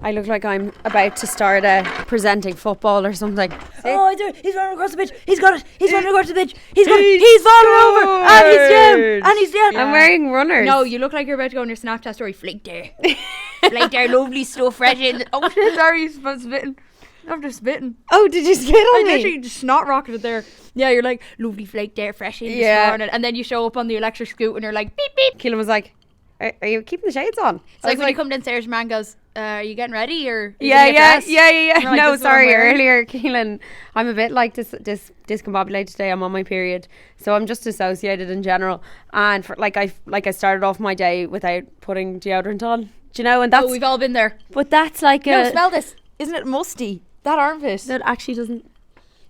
I look like I'm about to start presenting football or something. Oh, I do. He's running across the pitch. He's got it. He's running across the pitch. He's falling over. And he's down. And he's down. I'm wearing runners. No, you look like you're about to go on your Snapchat story. Flake there. Flake there. Lovely stuff. Fresh in. Oh, sorry. I'm spitting. After spitting. Oh, did you spit on me? I literally just snot rocketed there. Yeah, you're like, lovely flake there. Fresh in this morning. And then you show up on the electric scoot and you're like, beep, beep. Keelan was like, are you keeping the shades on? It's like when you come downstairs, your man goes, are you getting ready? Or yeah. Like, no, sorry, earlier, Keelan, I'm a bit like discombobulated today. I'm on my period, so I'm just dissociated in general. And for, I started off my day without putting deodorant on. Do you know? And that's we've all been there. But that's like no, smell this. Isn't it musty? That armpit. No, it actually doesn't.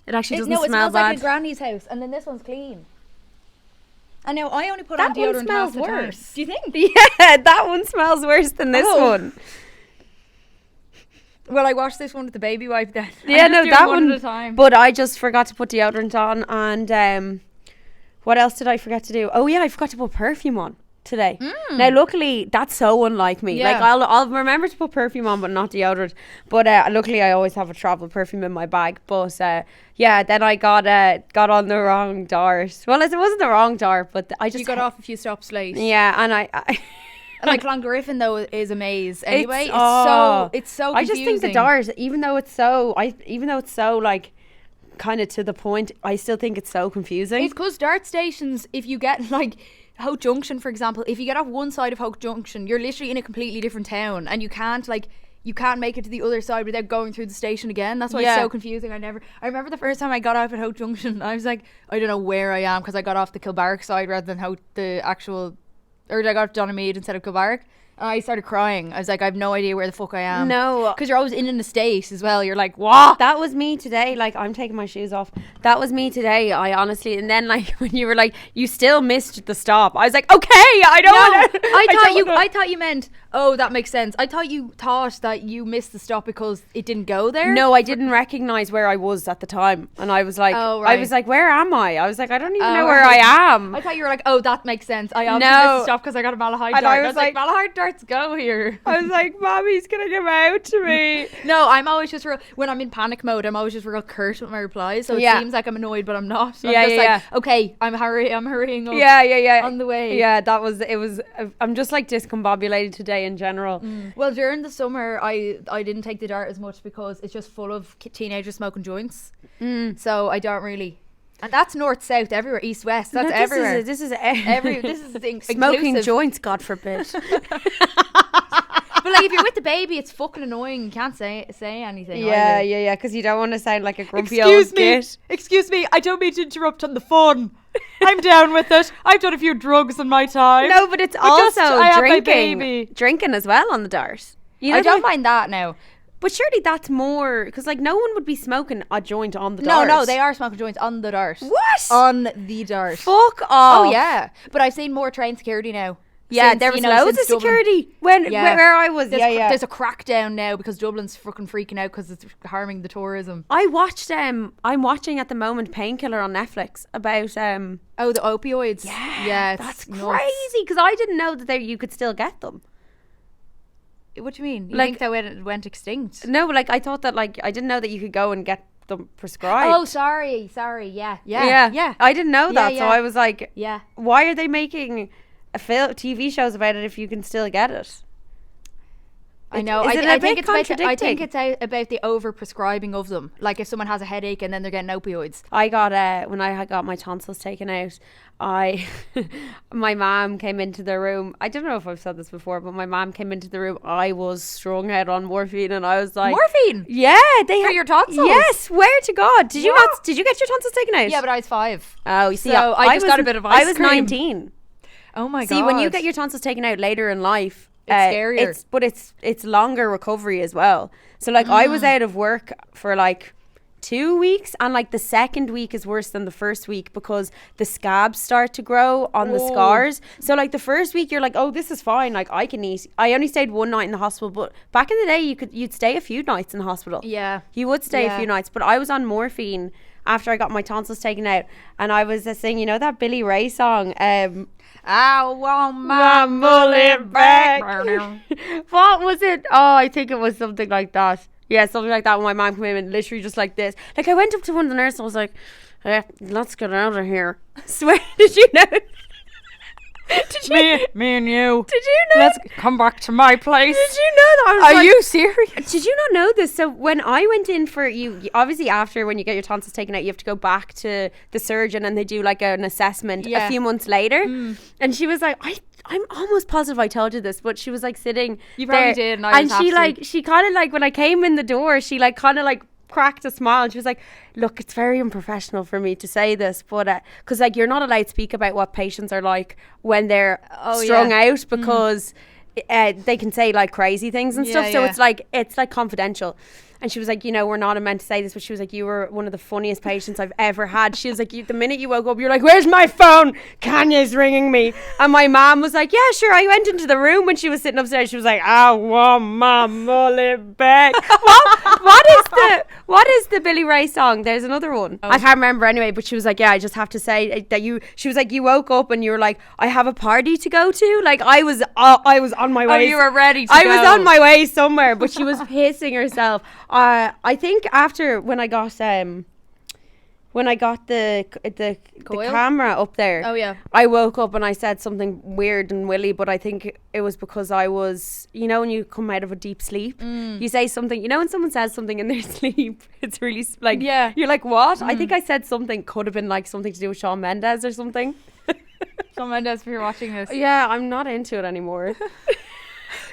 It actually doesn't no, it smell smells bad. like a granny's house, and then this one's clean. And now I only put on deodorant half the time. Do you think? Yeah, that one smells worse than this one. Well, I washed this one with the baby wipe then. Yeah, no, that one. At a time. But I just forgot to put deodorant on, and what else did I forget to do? Oh yeah, I forgot to put perfume on today. Now, luckily, that's so unlike me. Yeah. Like I'll remember to put perfume on, but not deodorant. But luckily, I always have a travel perfume in my bag. But yeah, then I got on the wrong dart. Well, it wasn't the wrong dart, but you got off a few stops late. Yeah, and I and like Clongriffin though is a maze anyway. It's so confusing. I just think the dart, even though it's so like kind of to the point, I still think it's so confusing. It's because dart stations, if you get like Hope Junction, for example, if you get off one side of Hope Junction, you're literally in a completely different town, and you can't make it to the other side without going through the station again. That's why it's so confusing. I remember the first time I got off at Hope Junction, I was like, I don't know where I am, because I got off the Kilbarrack side rather than I got off Donamead instead of Kilbarrack. And I started crying. I was like, I have no idea where the fuck I am. No. Because you're always in an estate as well. You're like, what? That was me today. Like, I'm taking my shoes off. That was me today. I honestly, and then like when you were like, you still missed the stop. I was like, okay, I don't know. I thought you meant, oh, that makes sense. I thought you thought that you missed the stop because it didn't go there. No, I didn't recognize where I was at the time. And I was like, where am I? I was like, I don't even know where I am. I thought you were like, oh, that makes sense. I obviously missed the stop because I got a Malahide dart. I was like, Malahide darts go here. I was like, Mommy's gonna come out to me. No, I'm always just when I'm in panic mode, I'm always just real curt with my replies. So it seems like I'm annoyed, but I'm not. I'm just like, okay, I'm hurrying up. Yeah. On the way. Yeah, it was. I'm just like discombobulated today in general. Well, during the summer, I didn't take the dart as much because it's just full of teenagers smoking joints. So I don't really. And that's north, south, everywhere, east, west. That's everywhere. This is smoking joints, God forbid. But like if you're with the baby, it's fucking annoying. You can't say anything. Yeah. Because you don't want to sound like a grumpy old git. Excuse me. I don't mean to interrupt on the fun. I'm down with it. I've done a few drugs in my time. No, but it's also drinking as well on the dart. I don't mind that now. But surely that's more, because like no one would be smoking a joint on the dart. No, they are smoking joints on the dart. What? On the dart. Fuck off. Oh yeah, but I've seen more train security now. Yeah, there was loads of security where I was. There's a crackdown now because Dublin's fucking freaking out because it's harming the tourism. I'm watching at the moment Painkiller on Netflix about the opioids. Yeah, that's crazy because I didn't know that you could still get them. What do you mean? You think that went extinct? No, like I thought that like I didn't know that you could go and get them prescribed. Oh, sorry, yeah. I didn't know that, so I was like, yeah. Why are they making TV shows about it if you can still get it? I know. I think it's about the over prescribing of them. Like if someone has a headache and then they're getting opioids. I got when I got my tonsils taken out, my mom came into the room. I don't know if I've said this before, but my mom came into the room. I was strung out on morphine, and I was like, morphine? Yeah, for your tonsils? Yes, swear to God. Did you get your tonsils taken out? Yeah, but I was 5. Oh, you see, so I just got a bit of ice cream. I was 19. Oh my God. See, when you get your tonsils taken out later in life, it's scarier. But it's longer recovery as well. So like I was out of work for like 2 weeks, and like the second week is worse than the first week because the scabs start to grow on the scars. So like the first week you're like, oh, this is fine, like I can eat. I only stayed one night in the hospital, but back in the day you'd stay a few nights in the hospital. Yeah, you would stay a few nights, but I was on morphine after I got my tonsils taken out, and I was singing, you know, that Billy Ray song, I want my mullet back. What was it? Oh, I think it was something like that. Yeah, something like that. When my mom came in and literally just like this. Like, I went up to one of the nurses and I was like, let's get out of here. I swear, did you know? Did you? Me and you. Did you know? Let's come back to my place. Did you know that? I was Are you serious? Did you not know this? So when I went in for you, obviously after when you get your tonsils taken out, you have to go back to the surgeon and they do like an assessment a few months later. And she was like, I'm almost positive I told you this, but she was like sitting You probably there, did. And she kind of like, when I came in the door, she like kind of like cracked a smile and she was like, look, it's very unprofessional for me to say this, but because like you're not allowed to speak about what patients are like when they're strung out, because they can say like crazy things and stuff, so it's like confidential. And she was like, you know, we're not meant to say this, but she was like, you were one of the funniest patients I've ever had. She was like, the minute you woke up, you're like, where's my phone? Kanye's ringing me. And my mom was like, yeah, sure. I went into the room when she was sitting upstairs. She was like, I want my mullet back. What is the Billy Ray song? There's another one. I can't remember anyway, but she was like, yeah, I just have to say that she was like, you woke up and you were like, I have a party to go to. Like I was on my way. Oh, you were ready to I go. was on my way somewhere, but she was pissing herself. I think after when I got the camera up there, I woke up and I said something weird and willy, but I think it was because I was, you know, when you come out of a deep sleep, you say something, you know, when someone says something in their sleep, it's really like, you're like, what? I think I said something, could have been like something to do with Shawn Mendes or something. Shawn Mendes, if you're watching this. Yeah, I'm not into it anymore.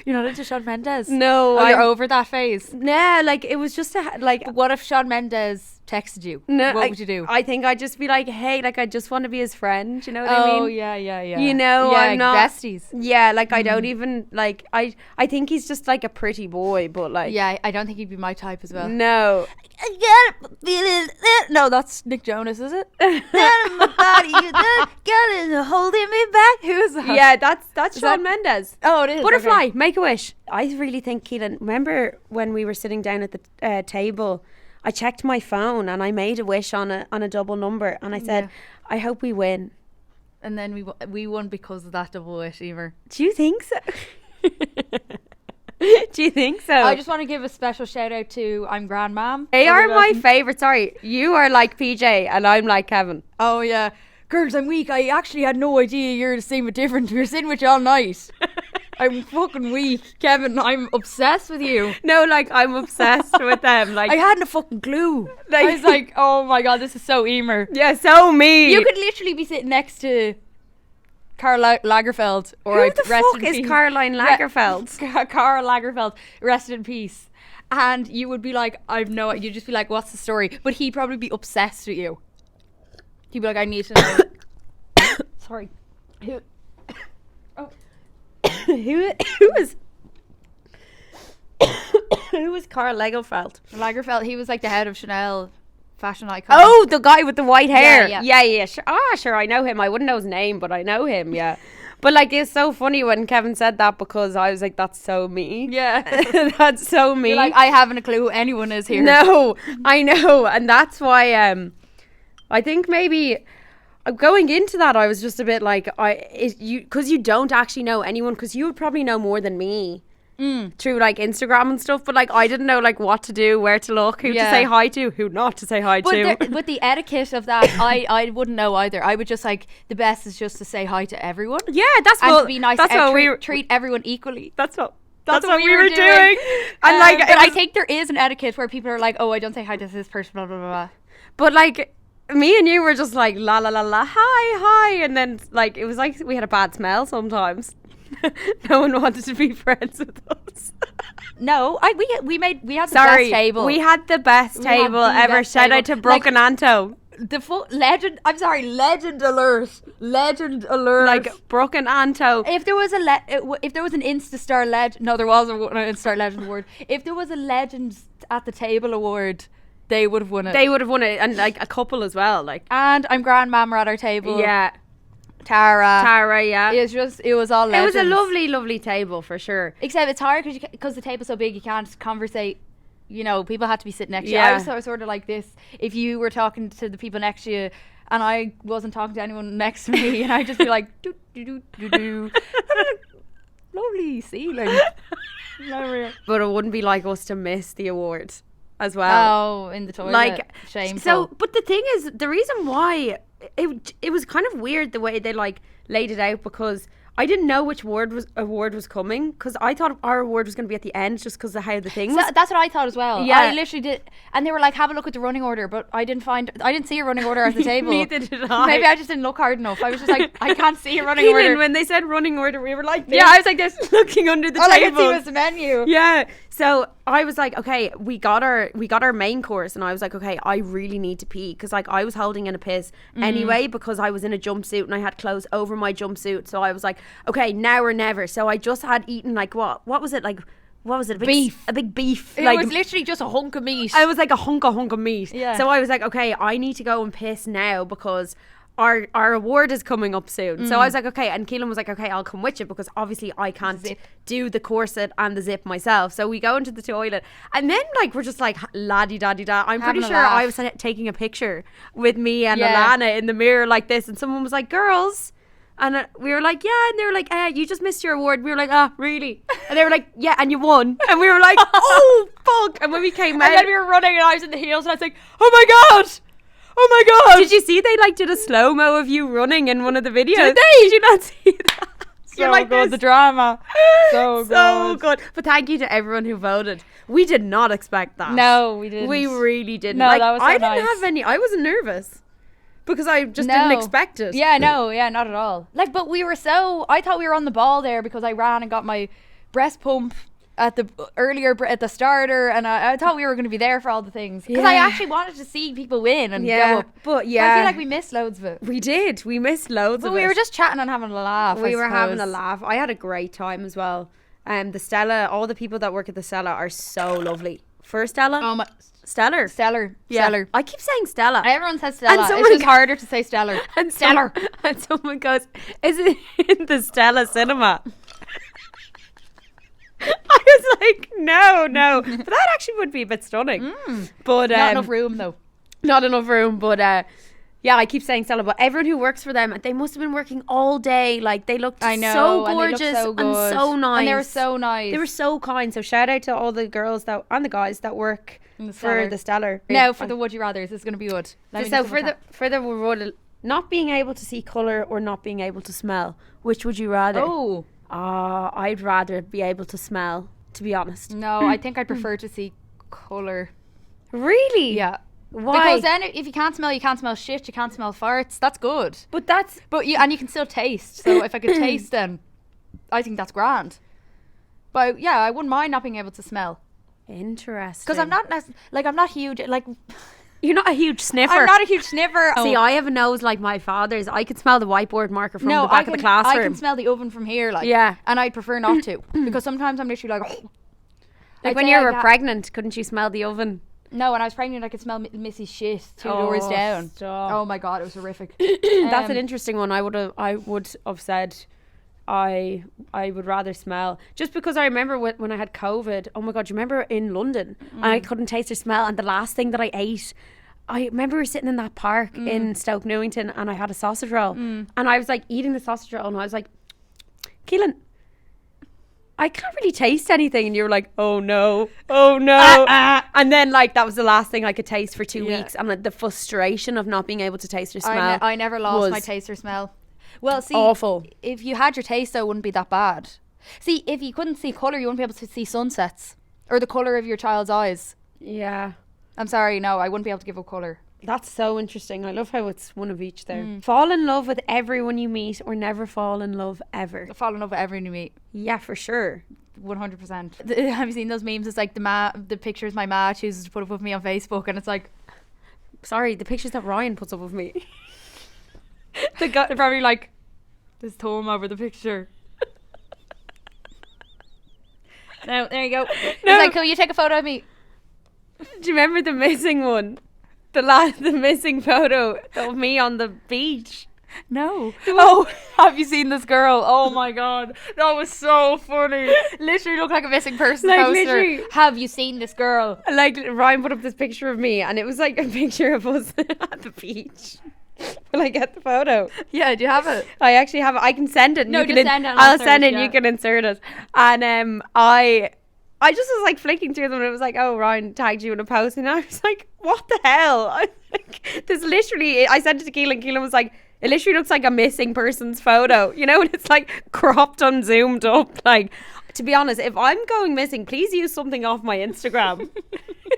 You're not into Shawn Mendes? No. You're over that phase? Nah, like it was just But what if Shawn Mendes texted you? No, what would you do? I think I'd just be like, hey, like I just want to be his friend. You know what I mean? Oh, yeah. You know, I'm not besties. Yeah, like I don't even like. I think he's just like a pretty boy, but like. Yeah, I don't think he'd be my type as well. No. No, that's Nick Jonas, is it? My body, you're holding me back. Who is that? Yeah, that's Shawn Mendes. Oh, it is. Butterfly, Make a Wish. I really think, Keelan, remember when we were sitting down at the table, I checked my phone and I made a wish on a double number and I said, I hope we win. And then we won because of that double wish, Emer. Do you think so? Do you think so? I just want to give a special shout out to I'm Grandmam. They are my favourite. Sorry, you are like PJ and I'm like Kevin. Oh yeah. Girls, I'm weak. I actually had no idea you're the same but different. We were sitting with you all night. I'm fucking weak. Kevin, I'm obsessed with you. No, like I'm obsessed with them. Like I hadn't a fucking clue. Like, I was like, oh my god, this is so Emer. Yeah, so me. You could literally be sitting next to Karl Lagerfeld. Or who the fuck is Caroline Lagerfeld? Karl Lagerfeld, rest in peace. And you would be like, you'd just be like, what's the story? But he'd probably be obsessed with you. He'd be like, I need to know. Sorry. Who was Karl Lagerfeld? Lagerfeld, he was like the head of Chanel fashion icon. Oh, the guy with the white hair. Yeah. Sure. Sure, I know him. I wouldn't know his name, but I know him, yeah. But like, it's so funny when Kevin said that because I was like, that's so me. Yeah. That's so me. You're like, I haven't a clue who anyone is here. No, I know. And that's why I think maybe going into that, I was just a bit like, because you don't actually know anyone, because you would probably know more than me through like Instagram and stuff, but like I didn't know like what to do, where to look, who to say hi to, who not to say hi to. But the etiquette of that, I wouldn't know either. I would just like, the best is just to say hi to everyone. Yeah, that's and what, to be nice. That's what treat everyone equally. That's what we were doing. And like, but I think there is an etiquette where people are like, oh, I don't say hi to this person, blah blah blah. But like, me and you were just like la la la la, hi, and then like it was like we had a bad smell sometimes. No one wanted to be friends with us. No, we had the best table. We had the best table ever. Shout out to Brooke and Anto. The legend. I'm sorry, legend alert. Like Brooke and Anto. If there was if there was an Insta Star legend, no, there was an Insta Star legend award. If there was a legend at the table award, they would have won it. They would have won it, and like a couple as well. Like, and I'm grandmama at our table. yeah, Tara. yeah. It was all legends. It was a lovely, lovely table for sure. Except it's hard because the table's so big, you can't conversate. You know, people had to be sitting next to you. Yeah. I was sort of like this. If you were talking to the people next to you, and I wasn't talking to anyone next to me, and I'd just be like, do do do do do. Lovely ceiling. But it wouldn't be like us to miss the award as well. Oh, in the toilet. Like, shameful. So, but the thing is, the reason why it was kind of weird the way they like laid it out, because I didn't know which award was coming, because I thought our award was going to be at the end just because of how the thing was. That's what I thought as well. Yeah. I literally did, and they were like, have a look at the running order, but I didn't see a running order at the table. Neither did I. Maybe I just didn't look hard enough. I was just like, I can't see a running Keelan, order. when they said running order, we were like this, Yeah, I was like this, looking under the all I table. could see was the menu. Yeah. So I was like, okay, we got our main course, and I was like, okay, I really need to pee, because like I was holding in a piss anyway, because I was in a jumpsuit and I had clothes over my jumpsuit. So I was like, okay, now or never. So I just had eaten like what was it, like, what was it, Beef. A big beef. It like, was literally just a hunk of meat. I was like a hunk of meat. Yeah. So I was like, okay, I need to go and piss now, because our award is coming up soon. So I was like, okay, and Keelan was like, okay, I'll come with you, because obviously I can't do the corset and the zip myself. So we go into the toilet, and then like we're just like laddie daddy da. I'm Having pretty a sure laugh. I was taking a picture with me and Yeah. Alana in the mirror like this, and someone was like, girls. And we were like, yeah, and they were like, you just missed your award. We were like, really? And they were like, yeah, and you won. And we were like, oh fuck. And when we came out, And then we were running, and I was in the heels, and I was like, oh my god, oh my god. did you see they like did a slow-mo of you running in one of the videos? Did they? Did you not see that? You're like good, this. the drama. So good. But thank you to everyone who voted. We did not expect that. No, we didn't. We really didn't. No, like, that was so I didn't nice. have any. I wasn't nervous because I just didn't expect it. Yeah, no, yeah, not at all. Like, but I thought we were on the ball there, because I ran and got my breast pump at the starter, and I thought we were going to be there for all the things, because I Yeah. actually wanted to see people win and Yeah, go up. but yeah, I feel like we missed loads of it. we did. We missed loads But of we it. were just chatting and having a laugh. We I were having a suppose. laugh. I had a great time as well. The Stella, all the people that work at the Stella are so lovely. For Stella, Oh my, Stellar. stellar. I keep saying Stella. Everyone says Stella. And someone It's just go- harder to say stellar. And Stellar. and someone goes, is it in the Stella cinema? I was like, no. But that actually would be a bit stunning. But Not enough room though. Not enough room, but yeah, I keep saying Stella, but everyone who works for them, they must have been working all day. Like, they looked I know, so and they looked gorgeous so and good. so nice. And they were so nice. They were so kind. So shout out to all the girls and the guys that work In the for Stellar. the Stellar. Now for the Would You Rathers, it's going to be good. So for the would not being able to see colour or not being able to smell, which would you rather? Oh I'd rather be able to smell, to be honest. no, I think I prefer to see colour. Really? Yeah. Why? Because then if you can't smell shit, you can't smell farts. That's good. But that's But you can still taste. So if I could taste, then I think that's grand. But yeah, I wouldn't mind not being able to smell, interesting. because I'm not huge. Like, You're not a huge sniffer. I'm not a huge sniffer. See, I have a nose like my father's. I could smell the whiteboard marker from the back of the classroom. I can smell the oven from here. Like, Yeah. and I'd prefer not to, because sometimes I'm literally like, like I'd when say you I were got- pregnant, couldn't you smell the oven? No, when I was pregnant, I could smell Missy's shit 2 doors down. Stop. Oh my god, it was horrific. That's an interesting one. I would have said I would rather smell, just because I remember when I had COVID. Oh my god, do you remember in London? And I couldn't taste or smell, and the last thing that I ate, I remember we were sitting in that park in Stoke Newington, and I had a sausage roll, and I was like eating the sausage roll, and I was like, Keelan, I can't really taste anything. And you were like, oh no. And then like that was the last thing I could taste for 2 Yeah. weeks, and like, the frustration of not being able to taste or smell. I never lost my was taste or smell. Well, see, awful. if you had your taste, though, it wouldn't be that bad. See, if you couldn't see colour, you wouldn't be able to see sunsets or the colour of your child's eyes. Yeah. I'm sorry, no, I wouldn't be able to give up colour. That's so interesting. I love how it's one of each there. Fall in love with everyone you meet, or never fall in love ever. Fall in love with everyone you meet. Yeah, for sure. 100%. Have you seen those memes? It's like the pictures my ma chooses to put up with me on Facebook, and it's like, Sorry, the pictures that Ryan puts up of me. they're probably like, there's thumb over the picture. No, there you go. It's like, will you take a photo of me? Do you remember the missing one? The missing photo of me on the beach. No. Oh, have you seen this girl? Oh my god, that was so funny. Literally looked like a missing person Like, poster. literally. Have you seen this girl? Like, Ryan put up this picture of me, and it was like a picture of us at the beach. Will I get the photo? Yeah, do you have it? I actually have it. I can send it. And No, you just can send it and I'll I'll send it. search, And you yeah. can insert it. And I just was like flicking through them, and it was like, oh, Ryan tagged you in a post, and I was like, what the hell? I was like, there's literally. I sent it to Keelan. Keelan was like, it literally looks like a missing person's photo, you know, and it's like cropped and zoomed up. Like, to be honest, if I'm going missing, please use something off my Instagram,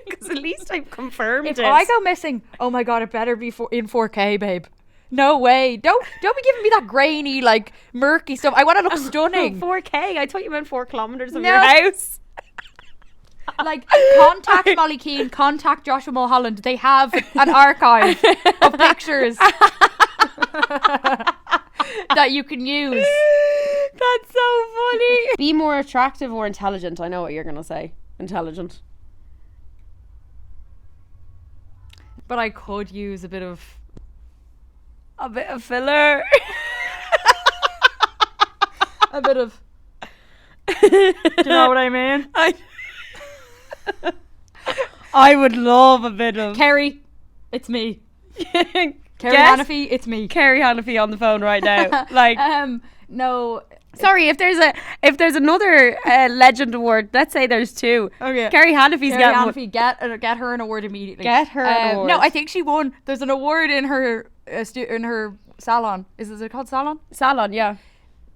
because at least I've confirmed If it. I go missing, oh my god, it better be in 4K, babe. No way. Don't be giving me that grainy, like murky stuff. I want to look stunning. 4K. I thought you meant 4 kilometers of No. your house. Like, contact Molly Keane, contact Joshua Mulholland. They have an archive of pictures that you can use. That's so funny. Be more attractive or intelligent. I know what you're gonna say. Intelligent. But I could use a bit of filler. a bit of. Do you know what I mean? I would love a bit of Kerry, it's me. Kerry Guess Hannafy, it's me. Kerry Hannafy on the phone right now. Like, no. sorry, if there's another legend award, let's say there's 2. Okay. Kerry Hannafy's Kerry getting one. Hannafy, get her an award immediately. Get her an award. No, I think she won. There's an award in her in her salon. Is it called salon? Salon, yeah.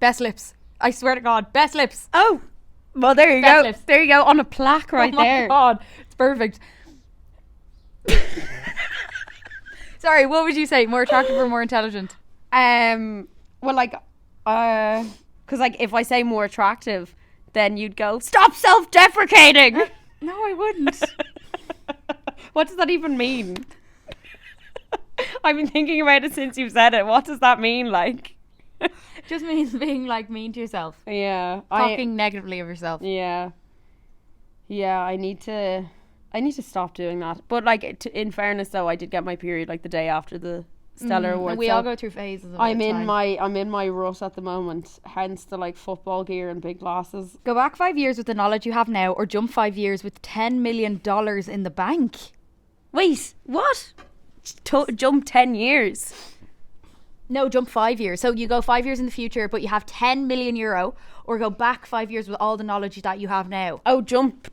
Best lips. I swear to God, best lips. Oh, well, there you Best go. lips. There you go, on a plaque right oh my there. God, it's perfect. Sorry, what would you say? More attractive or more intelligent? Well, like, because like if I say more attractive, then you'd go, stop self-deprecating. No, I wouldn't. What does that even mean? I've been thinking about it since you've said it. What does that mean? Like, Just means being like mean to yourself. yeah, Talking negatively of yourself. yeah, I need to stop doing that. But like, in fairness, though, I did get my period like the day after the Stellar Awards. We so all go through phases of I'm it, in fine. my rut at the moment. Hence the like football gear and big glasses. Go back 5 years with the knowledge you have now, or jump 5 years with $10 million in the bank. Wait, what? Jump 10 years. No, jump 5 years. So you go 5 years in the future, but you have 10 million euro, or go back 5 years with all the knowledge that you have now. Oh, jump.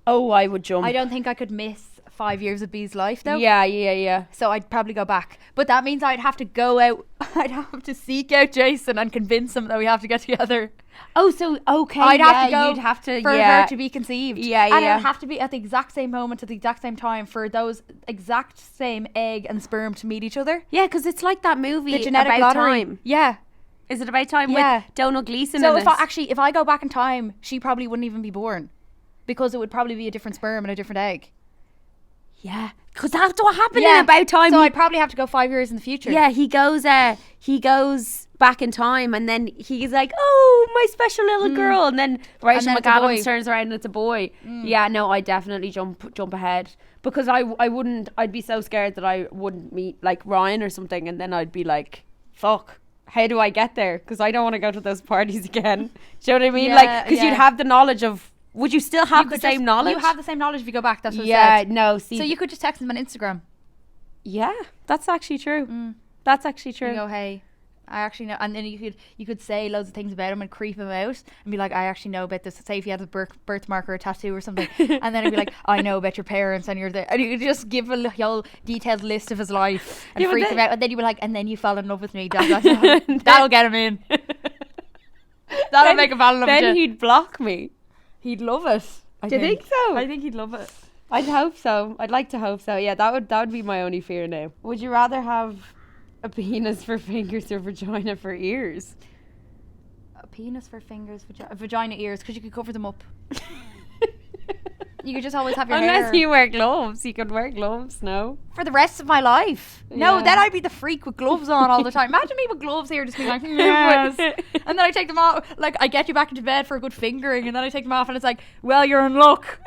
Oh, I would jump. I don't think I could miss 5 years of Bee's life though. Yeah. So I'd probably go back. But that means I'd have to go out, I'd have to seek out Jason and convince him that we have to get together. Oh, so, okay. I'd have to go You'd have to, for yeah. her to be conceived. Yeah, And yeah. it'd have to be at the exact same moment, at the exact same time, for those exact same egg and sperm to meet each other. Yeah, because it's like that movie, The genetic About lottery. Time. Yeah. Is it About Time Yeah. with Donald Gleeson So in if I go back in time, she probably wouldn't even be born, because it would probably be a different sperm and a different egg. Yeah, because that's what happened in About Time. So I'd probably have to go 5 years in the future. Yeah, he goes back in time, and then he's like, oh, my special little girl, and then Rachel then it's a McAdams boy. turns around and it's a boy. Yeah, no, I definitely jump ahead, because I'd be so scared that I wouldn't meet like Ryan or something, and then I'd be like, fuck, how do I get there? Because I don't want to go to those parties again. Do you know what I mean? Yeah, Like, because yeah. you'd have the knowledge of, would you still have You the could same just- knowledge? You have the same knowledge if you go back. That's what yeah, it said. no, see, So you could just text them on Instagram. yeah, that's actually true. That's actually true. You go, hey, I actually know, and then you could say loads of things about him and creep him out and be like, I actually know about this. Say if he had a birthmark or a tattoo or something, and then he'd be like, I know about your parents, and you're there, and you could just give a whole detailed list of his life and Yeah, but freak then- him out, and then you'd be like, and then you fell in love with me. That'll get him in. That'll make him fall in love with Then you. he'd block me. He'd love it. Do you think so? I think he'd love it. I'd hope so. I'd like to hope so. Yeah, that would be my only fear now. Would you rather have a penis for fingers or vagina for ears? A penis for fingers, vagina ears, because you could cover them up. You could just always have your Unless hair. you wear gloves. You could wear gloves, no? For the rest of my life. No, Yeah. then I'd be the freak with gloves on all the time. Imagine me with gloves here just being like, yes. And then I take them off. Like, I get you back into bed for a good fingering, and then I take them off, and it's like, well, you're in luck.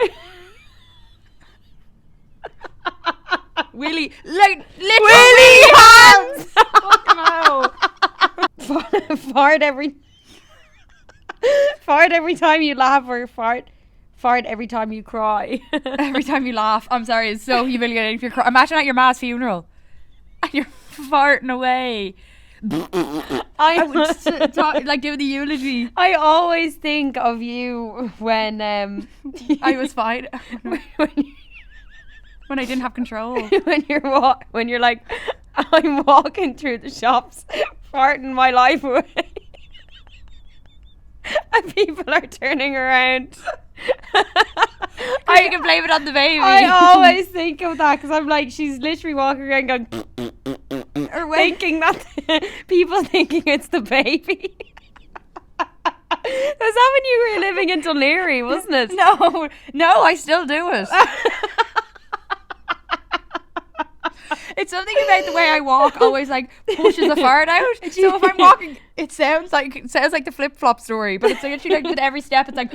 Willy, like Willy hands. Fucking hell. Fart every time you laugh, or fart every time you cry. Every time you laugh. I'm sorry, it's so humiliating if you're imagine at your ma's funeral and you're farting away. I would like do the eulogy. I always think of you when I was fine when I didn't have control. when you're like, I'm walking through the shops farting my life away and people are turning around. You can blame it on the baby. I always think of that because I'm like, she's literally walking around going or thinking that people thinking it's the baby. Was that when you were living in Dunleary, wasn't it? No, I still do it. It's something about the way I walk always like pushes a fart out. So if I'm walking, it sounds like the flip flop story, but it's literally like with every step it's like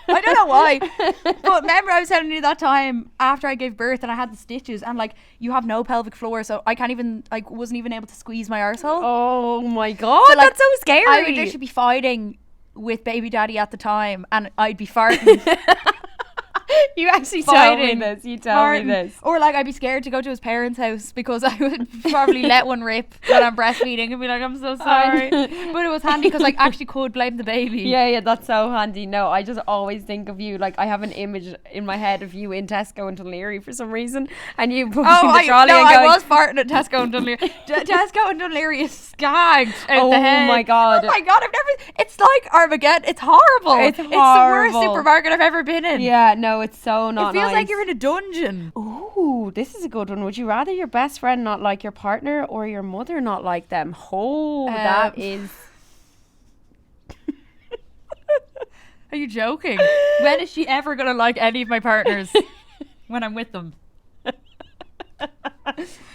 I don't know why. But remember I was telling you that time after I gave birth and I had the stitches and like you have no pelvic floor, so I can't even like wasn't even able to squeeze my arsehole. Oh my god, so, like, that's so scary. I would literally be fighting with baby daddy at the time and I'd be farting. You actually told me this. You told me this. Or like I'd be scared to go to his parents' house because I would probably let one rip when I'm breastfeeding and be like, I'm so sorry. But it was handy because I actually could blame the baby. Yeah, that's so handy. No, I just always think of you like I have an image in my head of you in Tesco and Dunleary for some reason, and you pushing the trolley and going. I was farting at Tesco and Dunleary. Tesco and Dunleary is skagged out the head. Oh my god! I've never. It's like Armageddon. It's horrible. It's horrible. It's the worst supermarket I've ever been in. Yeah, no, it's so not. It feels nice. like you're in a dungeon. Ooh, this is a good one. Would you rather your best friend not like your partner or your mother not like them? Oh, that is. Are you joking? When is she ever gonna like any of my partners when I'm with them?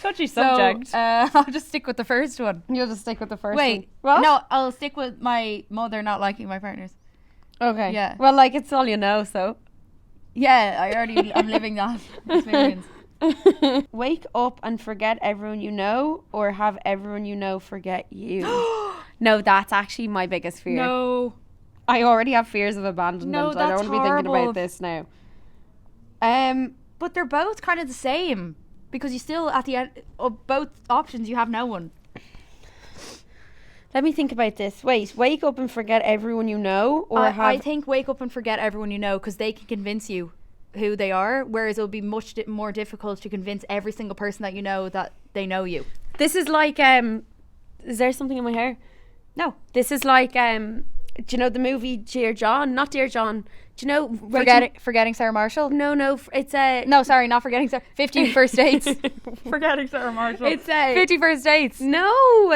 Touchy subject. So, I'll just stick with the first one. You'll just stick with the first one. Wait, what? No, I'll stick with my mother not liking my partners. Okay. Yeah. Well, like it's all you know, so. Yeah, I'm living that experience. Wake up and forget everyone you know, or have everyone you know forget you. No, that's actually my biggest fear. No. I already have fears of abandonment. No, I don't want to be thinking about this now. But they're both kind of the same because you still at the end of both options you have no one. Let me think about this. Wake up and forget everyone you know, or I think wake up and forget everyone you know because they can convince you who they are, whereas it'll be much more difficult to convince every single person that you know that they know you. This is like is there something in my hair? No. This is like do you know the movie Dear John? Not Dear John. Do you know Forgetting Sarah Marshall? No, it's no, sorry, not Forgetting Sarah. 50 First Dates. Forgetting Sarah Marshall. It's 50 First Dates. No,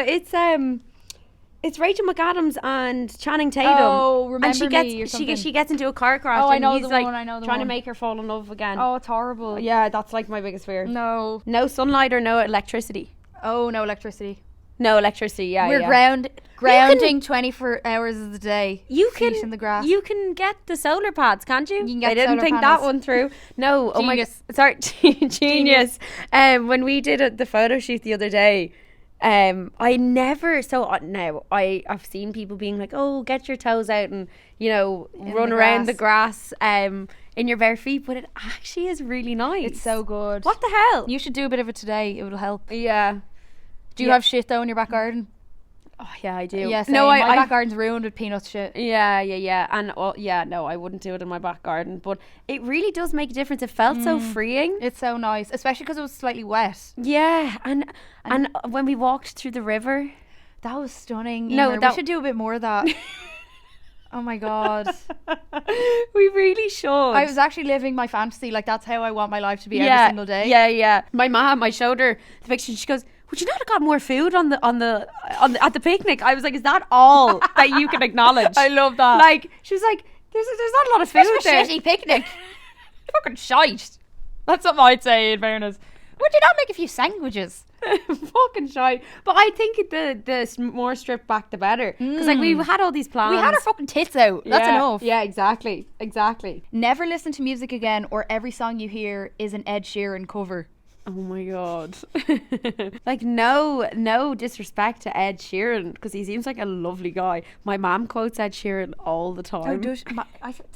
it's Rachel McAdams and Channing Tatum. Oh, Remember and she gets into a car crash. Oh, I know and he's the one. I know the trying one. to make her fall in love again. Oh, it's horrible. Yeah, that's like my biggest fear. No Sunlight or no electricity. Oh, no electricity. No electricity. Yeah, we're grounding 24 hours of the day. You feet can in the grass. You can get the solar pads, can't you? You can get I didn't solar think panels. that one through. No, Genius. oh my, sorry, genius. When we did the photo shoot the other day. I never now I've seen people being like, oh, get your toes out and run around the grass in your bare feet, but it actually is really nice. It's so good. What the hell? You should do a bit of it today. It will help. Yeah. Do you have shit though in your back garden? Oh yeah, I do. Yeah, no, my back garden's ruined with peanut shit. Yeah, and no, I wouldn't do it in my back garden, but it really does make a difference. It felt so freeing. It's so nice, especially because it was slightly wet. Yeah, and when we walked through the river, that was stunning. No, we should do a bit more of that. Oh my god, we really should. I was actually living my fantasy. Like that's how I want my life to be every single day. Yeah. My mom, I showed her the picture. She goes, would you not have got more food on the at the picnic? I was like, is that all that you can acknowledge? I love that. Like, she was like, there's not a lot of food there. Shitty picnic. Fucking shite. That's something I'd say in fairness. Would you not make a few sandwiches? Fucking shite. But I think the more stripped back the better, because like we had all these plans. We had our fucking tits out. That's enough. Yeah, exactly. Never listen to music again, or every song you hear is an Ed Sheeran cover. Oh my god. Like no disrespect to Ed Sheeran, because he seems like a lovely guy. My mom quotes Ed Sheeran all the time. Does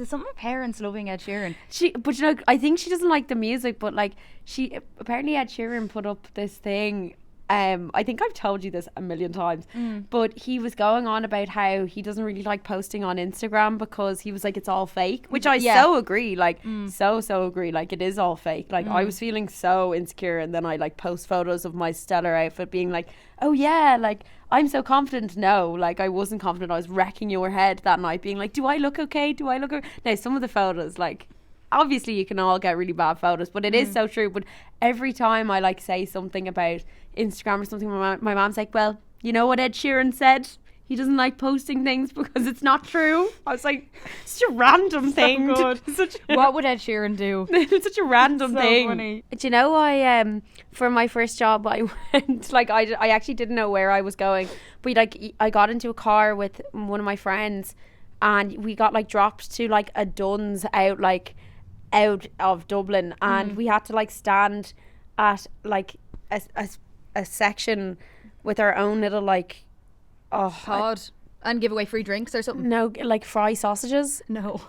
some of my parents loving Ed Sheeran? But you know, I think she doesn't like the music, but like she apparently Ed Sheeran put up this thing. I think I've told you this a million times, but he was going on about how he doesn't really like posting on Instagram because he was like, it's all fake, which I so agree, like so agree, like it is all fake. Like I was feeling so insecure, and then I like post photos of my stellar outfit being like, oh yeah, like I'm so confident. No, like I wasn't confident. I was wrecking your head that night being like, do I look okay? Do I look okay? Now some of the photos, like obviously you can all get really bad photos, but it is so true. But every time I like say something about Instagram or something, my mom's like, well, you know what Ed Sheeran said? He doesn't like posting things because it's not true. I was like, such a random thing. Good. What would Ed Sheeran do? It's such a random thing. Funny. Do you know, I for my first job I went, like I actually didn't know where I was going, but like I got into a car with one of my friends, and we got like dropped to like a Dunn's out of Dublin, and we had to like stand at like a section with our own little like pod and give away free drinks or something. No, like fry sausages. No.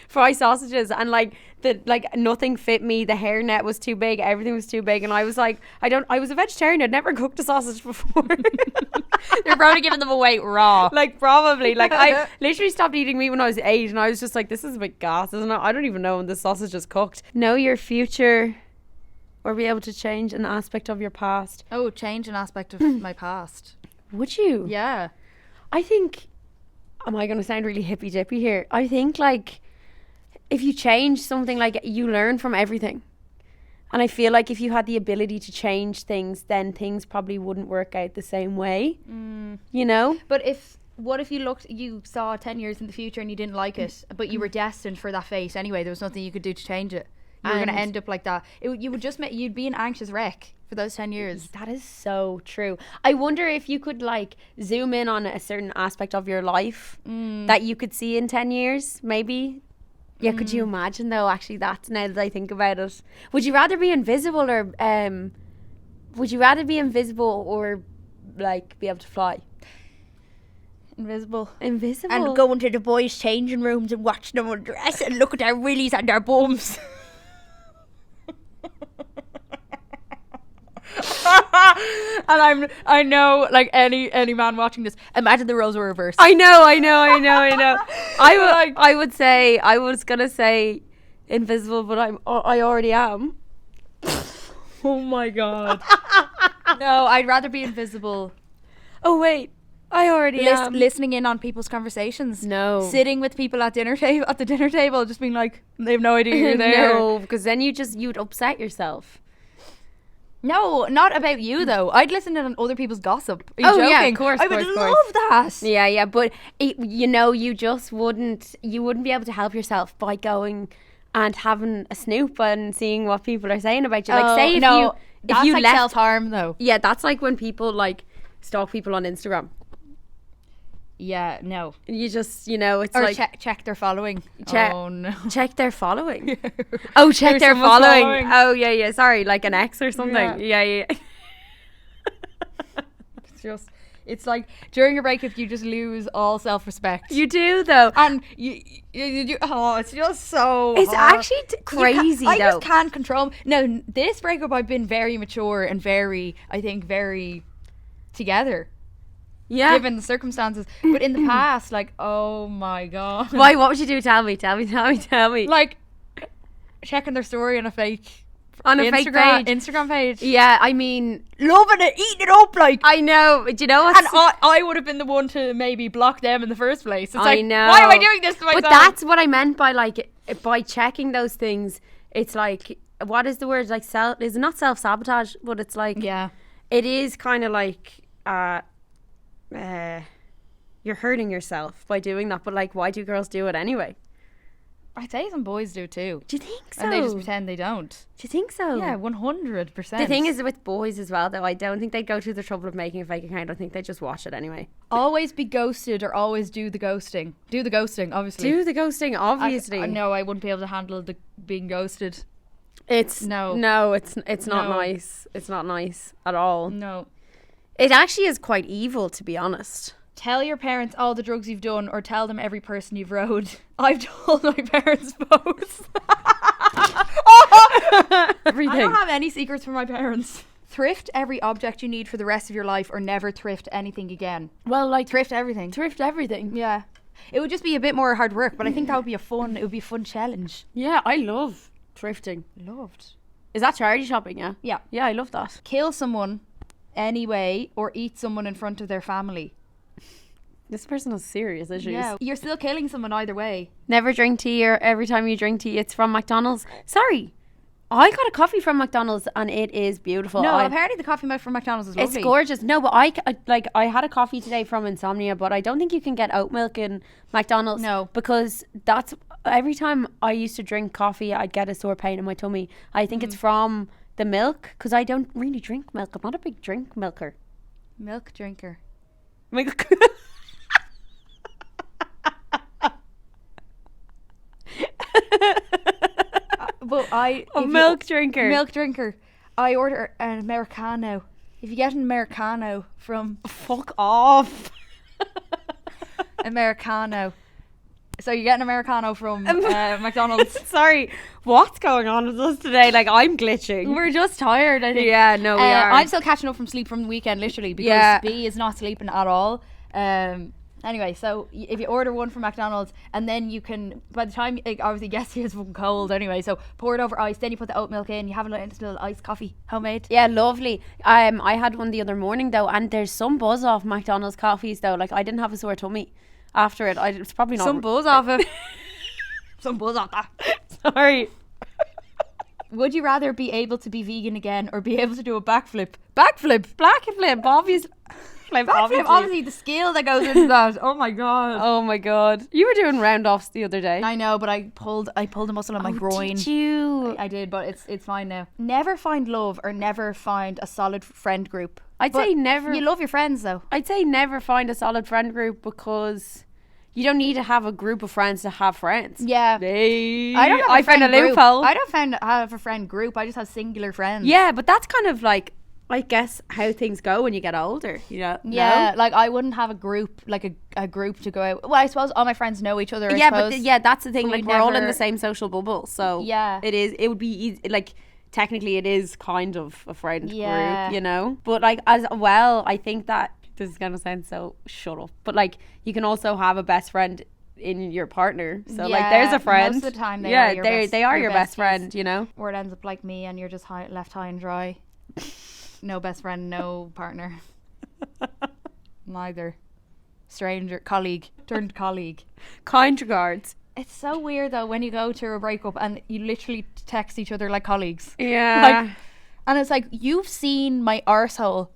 Fry sausages, and like the like nothing fit me. The hairnet was too big, everything was too big, and I was like, I was a vegetarian, I'd never cooked a sausage before. They're probably giving them away raw. Like probably, like I literally stopped eating meat when I was 8, and I was just like, this is a bit gas, isn't it? I don't even know when the sausage is cooked. Know your future, or be able to change an aspect of your past. Oh, change an aspect of my past. Would you? Yeah. I think, am I going to sound really hippy dippy here? I think like if you change something, like you learn from everything. And I feel like if you had the ability to change things, then things probably wouldn't work out the same way. You know? But what if you saw 10 years in the future and you didn't like it, but you were destined for that fate anyway? There was nothing you could do to change it. You were going to end up like that. You'd be an anxious wreck for those 10 years. That is so true. I wonder if you could like zoom in on a certain aspect of your life that you could see in 10 years, maybe. Yeah, could you imagine though? Actually, that's, now that I think about it, would you rather be invisible or like be able to fly? Invisible. And go into the boys' changing rooms and watch them undress and look at their willies and their bums. And I know, like any man watching this, imagine the roles were reversed. I know. I was gonna say invisible, but I already am. Oh my god. No, I'd rather be invisible. Oh wait, I already am. Listening in on people's conversations. No. Sitting with people at the dinner table, just being like, they have no idea you're there. No, because then you'd upset yourself. No, not about you though. I'd listen to other people's gossip. Are you joking? Yeah, of course. I would love that. Yeah, but you just wouldn't be able to help yourself by going and having a snoop and seeing what people are saying about you. Like, say if you like left self-harm though. Yeah, that's like when people like stalk people on Instagram. Yeah, no. You just, it's or like check their following. Oh no. Check their following. Oh, check their following. Oh yeah. Sorry, like an ex or something. Yeah. It's like during a breakup you just lose all self-respect. You do though, and you it's just so. It's actually crazy though. I just can't control. No, this breakup I've been very mature and very together. Yeah. Given the circumstances. But in the past, like, oh my god. Why? What would you do? Tell me. Like, checking their story on a fake Instagram page. Yeah, I mean, loving it, eating it up, like. I know. Do you know what? And I would have been the one to maybe block them in the first place. It's I know. Why am I doing this to myself? But that's what I meant by like, by checking those things. It's like, what is the word? Like, is it not self-sabotage? But it's like, yeah, it is kind of like, you're hurting yourself by doing that, but like, why do girls do it anyway? I'd say some boys do too. Do you think so? And they just pretend they don't. Do you think so? Yeah, 100%. The thing is with boys as well though, I don't think they'd go through the trouble of making a fake account. I think they just watch it anyway. Always be ghosted or always do the ghosting. Do the ghosting, obviously. Do the ghosting, obviously. No, I wouldn't be able to handle being ghosted. It's No. it's not No. nice. It's not nice at all. No. It actually is quite evil, to be honest. Tell your parents all the drugs you've done, or tell them every person you've rode. I've told my parents both. Everything. I don't have any secrets from my parents. Thrift every object you need for the rest of your life, or never thrift anything again. Well, like Thrift everything. thrift everything. Yeah. It would just be a bit more hard work, but I think that would be a fun challenge. Yeah, I love thrifting. Loved. Is that charity shopping? Yeah. Yeah. Yeah, I love that. Kill someone anyway, or eat someone in front of their family. This person has serious issues. Yeah. You're still killing someone either way. Never drink tea, or every time you drink tea, it's from McDonald's. Sorry. I got a coffee from McDonald's and it is beautiful. No, apparently the coffee mug from McDonald's is lovely. It's gorgeous. No, but I had a coffee today from Insomnia, but I don't think you can get oat milk in McDonald's. No. Because that's every time I used to drink coffee, I'd get a sore pain in my tummy. I think it's from the milk, because I don't really drink milk. I'm not a big drink milker. Milk drinker. Milk. But milk drinker. Milk drinker. I order an Americano. If you get an Americano from Fuck off. Americano. So you get an Americano from McDonald's. Sorry, what's going on with us today? Like, I'm glitching. We're just tired, I think. Yeah, no, we are. I'm still catching up from sleep from the weekend, literally, because B is not sleeping at all. Anyway, so if you order one from McDonald's, and then you can, by the time, like, obviously gets here, it's fucking cold anyway, so pour it over ice, then you put the oat milk in, you have a little iced coffee, homemade. Yeah, lovely. I had one the other morning though, and there's some buzz off McDonald's coffees though. Like, I didn't have a sore tummy after it. It's probably not Some buzz off it. Some buzz off that. Sorry. Would you rather be able to be vegan again, or be able to do a backflip? Blackflip, obviously. Backflip, obviously the skill that goes into that. Oh my god. Oh my god. You were doing round offs the other day. I know, but I pulled a muscle in my groin. Did you? I did, but it's fine now. Never find love, or never find a solid friend group. I'd say never. You love your friends though. I'd say never find a solid friend group, because you don't need to have a group of friends to have friends. Yeah. I don't have I found a loophole. I don't have a friend group. I just have singular friends. Yeah, but that's kind of like, I guess, how things go when you get older, you know? Yeah, No? like I wouldn't have a group, like a group to go out. Well, I suppose all my friends know each other. Yeah, but that's the thing. But Like, we we're all in never- the same social bubble, so Yeah. it would be easy. Like, technically, it is kind of a friend Yeah. group, you know. But like, as well, I think that this is gonna sound so shut up, but like, you can also have a best friend in your partner. So like, there's a friend. Most of the time, they yeah, are your they are your best besties. friend, you know. Or it ends up like me, and you're just left high and dry. No best friend, no partner. Neither. Stranger, colleague, turned colleague. Kind regards. It's so weird though when you go to a breakup and you literally text each other like colleagues. Yeah. And it's like, you've seen my arsehole.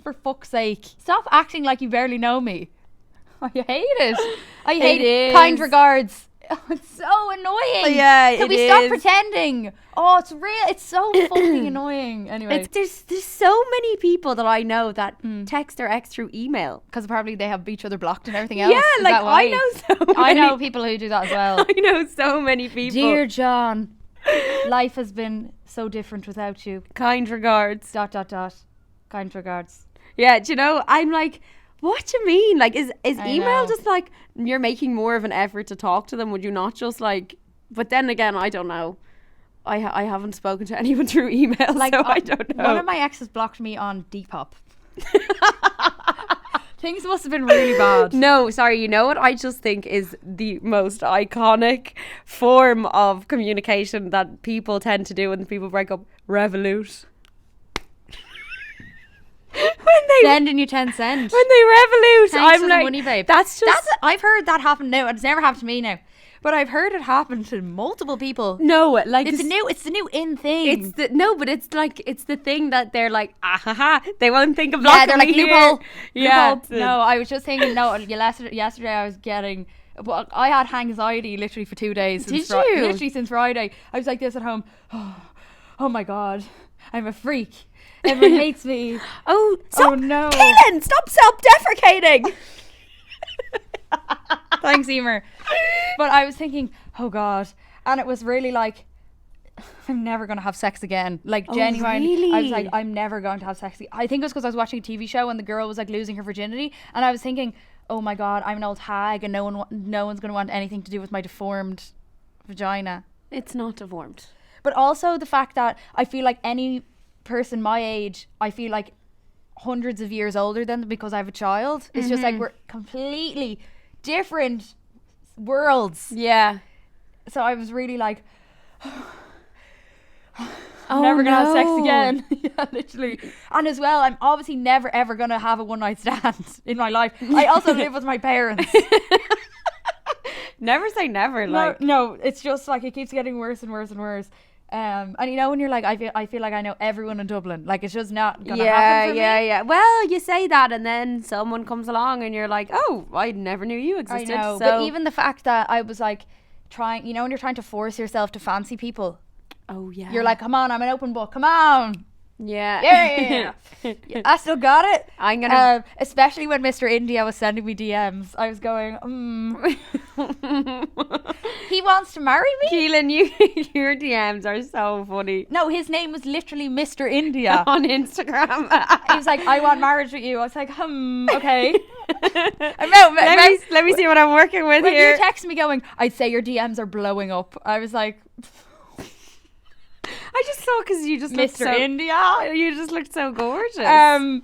For fuck's sake. Stop acting like you barely know me. I hate it. I hate is. kind regards. Oh, it's so annoying. Yeah, Can it we stop is. pretending? Oh, it's real. It's so fucking annoying. Anyway. There's so many people that I know that text their ex through email. Because probably they have each other blocked and everything else. Yeah, Is like, that why? I know so many. I know people who do that as well. I know so many people. Dear John, life has been so different without you. Kind regards. ... Kind regards. Yeah, do you know, I'm like, what do you mean? Like, is I email know. just like, you're making more of an effort to talk to them? Would you not just like, but then again, I don't know. I haven't spoken to anyone through email, Like, so I don't know. One of my exes blocked me on Depop. Things must have been really bad. No, sorry, you know what I just think is the most iconic form of communication that people tend to do when people break up? Revolut. Send in your 10 cents. When they revolute, Thanks I'm for the like, money, babe. that's just... I've heard that happen now. It's never happened to me now. But I've heard it happen to multiple people. No, like... It's the new in thing. But it's like, it's the thing that they're like, they won't think of yeah, blocking they're like, me here. loophole. Yeah. Loophole. No, I was just thinking, yesterday I was getting... Well, I had anxiety literally for 2 days. Did you? Literally since Friday. I was like this at home. Oh my God. I'm a freak. Everyone hates me. Oh, stop. Oh no. Kaylin, stop self-deprecating. Thanks, Emer. But I was thinking, oh God. And it was really like, I'm never going to have sex again. Like, Oh, genuinely, really? I was like, I'm never going to have sex. I think it was because I was watching a TV show and the girl was like losing her virginity, and I was thinking, oh my god, I'm an old hag, and no one's going to want anything to do with my deformed vagina. It's not deformed. But also the fact that I feel like any person my age, I feel like hundreds of years older than them because I have a child. It's just like we're completely different worlds. Yeah. So I was really like, Oh, never gonna have sex no. again. Yeah, literally. And as well, I'm obviously never ever gonna have a one night stand in my life. I also live with my parents. Never say never. Like, No, it's just like it keeps getting worse and worse and worse. And you know when you're like, I feel like I know everyone in Dublin. Like it's just not gonna happen for me. yeah. Well, you say that, and then someone comes along, and you're like, "Oh, I never knew you I existed." know, So, but even the fact that I was like trying, you know, when you're trying to force yourself to fancy people, oh yeah, you're like, come on, I'm an open book. Come on. yeah, Yeah. I still got it. I'm gonna. Especially when Mr. India was sending me DMs, I was going, he wants to marry me? Keelan, your DMs are so funny. No, his name was literally Mr. India. On Instagram. He was like, I want marriage with you. I was like, okay. Let me see what I'm working with When here. you text me going, I'd say your DMs are blowing up. I was like, I just saw because you just looked Mr. so, India. You just looked so gorgeous.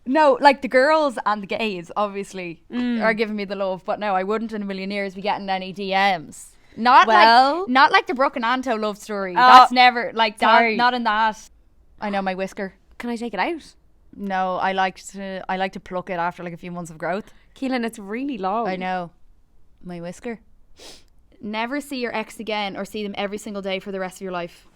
No, like the girls and the gays obviously are giving me the love, but no, I wouldn't in a million years be getting any DMs. Not like the Brooke and Anto love story. That's never like that. Not in that. I know my whisker. Can I take it out? No, I like to pluck it after like a few months of growth. Keelan, it's really long. I know. My whisker. Never see your ex again or see them every single day for the rest of your life.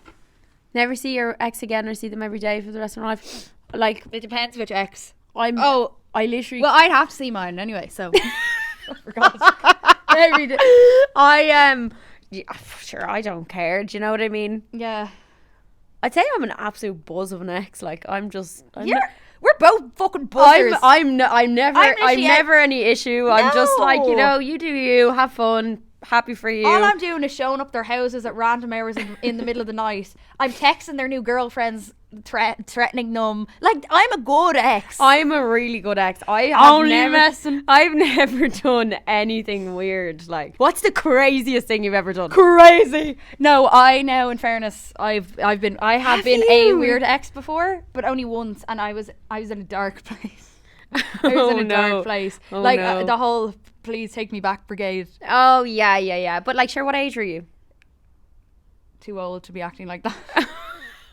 Never see your ex again or see them every day for the rest of my life. Like, It depends which ex. I literally. Well, I'd have to see mine anyway, so. For God's sake. Every day. Yeah, sure, I don't care. Do you know what I mean? Yeah. I'd say I'm an absolute buzz of an ex. Like, We're both fucking buzzers. I'm never literally any issue. I'm just like, you No. know, you do you, have fun, happy for you. All I'm doing is showing up their houses at random hours in the middle of the night. I'm texting their new girlfriends, threatening them. Like, I'm a good ex. I'm a really good ex. I've never done anything weird. Like, what's the craziest thing you've ever done? Crazy. No, I know. In fairness, I have been a you? weird ex before, but only once, and I was in a dark place. I was Oh, in a no. dark place. Oh, like no. the whole "please take me back" brigade. Oh yeah. But like, sure, what age were you? Too old to be acting like that.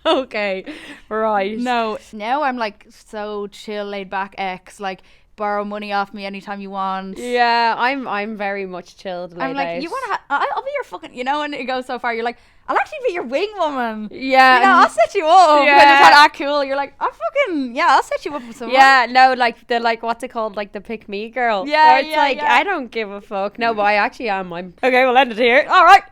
Okay, right. No, now I'm like so chill, laid back ex. Like, borrow money off me anytime you want. Yeah, I'm very much chilled. I'm like, you want to? I'll be your fucking. You know, and it goes so far. You're like, I'll actually be your wing woman. Yeah, You know, I'll set you up. When Yeah. you're trying to act cool, you're like, I'll set you up with someone. Yeah, no, like the what's it called? Like the pick me girl. Yeah, Where it's yeah, like, yeah. I don't give a fuck. No, but I actually am. Okay, we'll end it here. All right.